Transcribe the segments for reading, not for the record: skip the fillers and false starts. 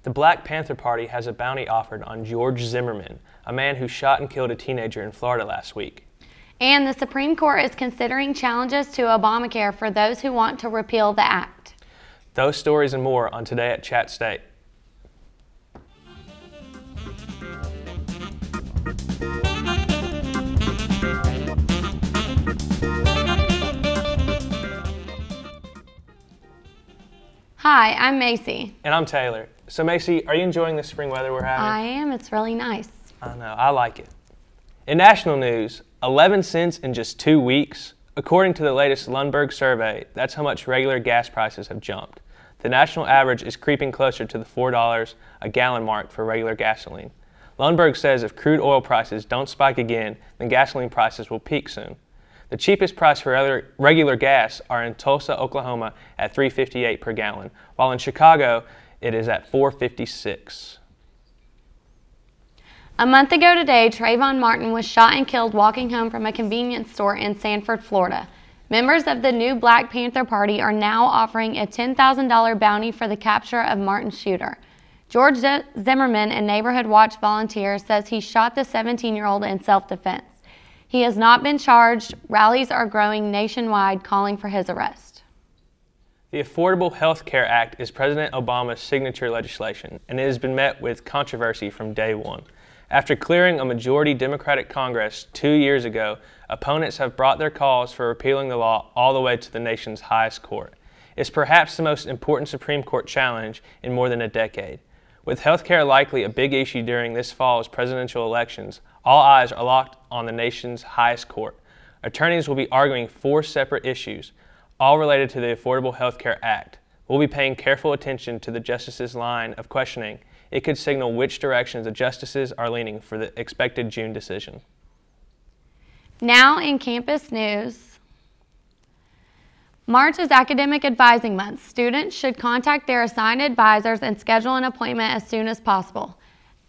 The Black Panther Party has a bounty offered on George Zimmerman, a man who shot and killed a teenager in Florida last week. And the Supreme Court is considering challenges to Obamacare for those who want to repeal the act. Those stories and more on Today at ChattState. Hi, I'm Macy. And I'm Taylor. So Macy, are you enjoying the spring weather we're having? I am. It's really nice. I know. I like it. In national news, 11 cents in just 2 weeks. According to the latest Lundberg survey, that's how much regular gas prices have jumped. The national average is creeping closer to the $4 a gallon mark for regular gasoline. Lundberg says if crude oil prices don't spike again, then gasoline prices will peak soon. The cheapest price for regular gas are in Tulsa, Oklahoma at $3.58 per gallon, while in Chicago it is at $4.56. A month ago today, Trayvon Martin was shot and killed walking home from a convenience store in Sanford, Florida. Members of the new Black Panther Party are now offering a $10,000 bounty for the capture of Martin's shooter. George Zimmerman, a Neighborhood Watch volunteer, says he shot the 17-year-old in self-defense. He has not been charged. Rallies are growing nationwide calling for his arrest. The Affordable Health Care Act is President Obama's signature legislation, and it has been met with controversy from day one. After clearing a majority Democratic Congress 2 years ago, opponents have brought their cause for repealing the law all the way to the nation's highest court. It's perhaps the most important Supreme Court challenge in more than a decade. With health care likely a big issue during this fall's presidential elections, all eyes are locked on the nation's highest court. Attorneys will be arguing 4 separate issues, all related to the Affordable Health Care Act. We'll be paying careful attention to the justices' line of questioning. It could signal which directions the justices are leaning for the expected June decision. Now in campus news. March is Academic Advising Month. Students should contact their assigned advisors and schedule an appointment as soon as possible.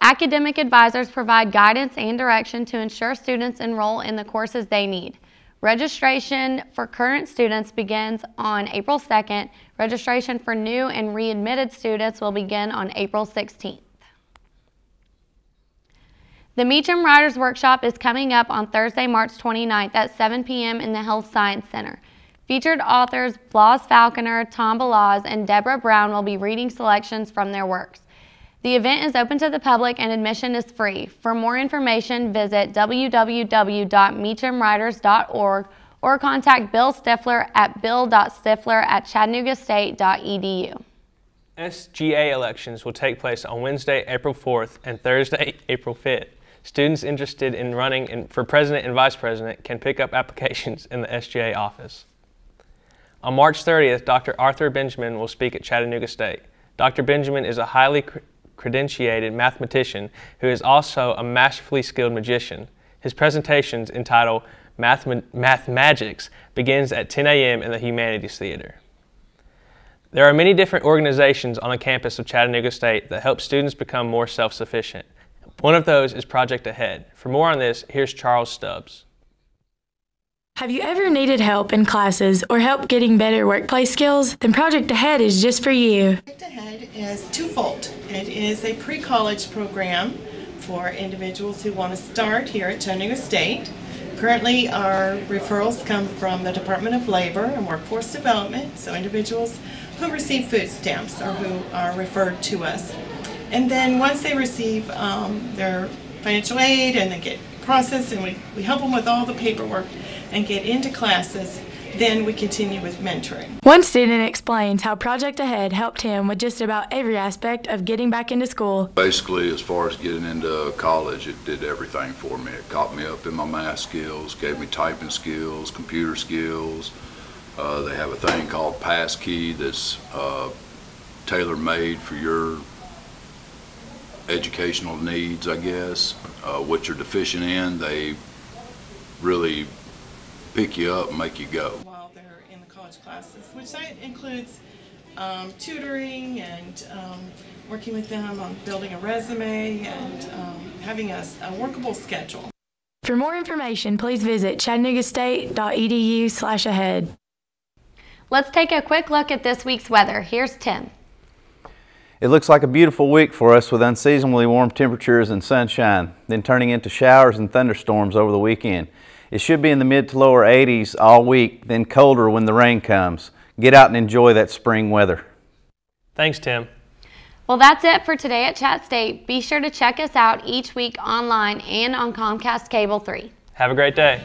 Academic advisors provide guidance and direction to ensure students enroll in the courses they need. Registration for current students begins on April 2nd. Registration for new and readmitted students will begin on April 16th. The Meacham Writers Workshop is coming up on Thursday, March 29th at 7 p.m. in the Health Science Center. Featured authors Blas Falconer, Tom Balaz, and Deborah Brown will be reading selections from their works. The event is open to the public and admission is free. For more information, visit www.meachamwriters.org or contact Bill Stifler at bill.stifler@chattanoogastate.edu. SGA elections will take place on Wednesday, April 4th and Thursday, April 5th. Students interested in running for president and vice president can pick up applications in the SGA office. On March 30th, Dr. Arthur Benjamin will speak at Chattanooga State. Dr. Benjamin is a highly credentiated mathematician who is also a masterfully skilled magician. His presentations, entitled Math Magics, begins at 10 a.m. in the Humanities Theater. There are many different organizations on the campus of Chattanooga State that help students become more self-sufficient. One of those is Project Ahead. For more on this, here's Charles Stubbs. Have you ever needed help in classes or help getting better workplace skills? Then Project Ahead is just for you. Project Ahead is twofold. It is a pre-college program for individuals who want to start here at Chattanooga State. Currently, our referrals come from the Department of Labor and Workforce Development, so individuals who receive food stamps or who are referred to us. And then once they receive their financial aid and they get processed and we help them with all the paperwork and get into classes, then we continue with mentoring. One student explains how Project Ahead helped him with just about every aspect of getting back into school. Basically, as far as getting into college, it did everything for me. It caught me up in my math skills, gave me typing skills, computer skills. They have a thing called Passkey that's tailor-made for your educational needs, I guess. What you're deficient in, they really pick you up and make you go. While they're in the college classes, which includes tutoring and working with them on building a resume and having a workable schedule. For more information, please visit chattanoogastate.edu/ahead. Let's take a quick look at this week's weather. Here's Tim. It looks like a beautiful week for us with unseasonably warm temperatures and sunshine, then turning into showers and thunderstorms over the weekend. It should be in the mid to lower 80s all week, then colder when the rain comes. Get out and enjoy that spring weather. Thanks, Tim. Well, that's it for Today at ChattState. Be sure to check us out each week online and on Comcast Cable 3. Have a great day.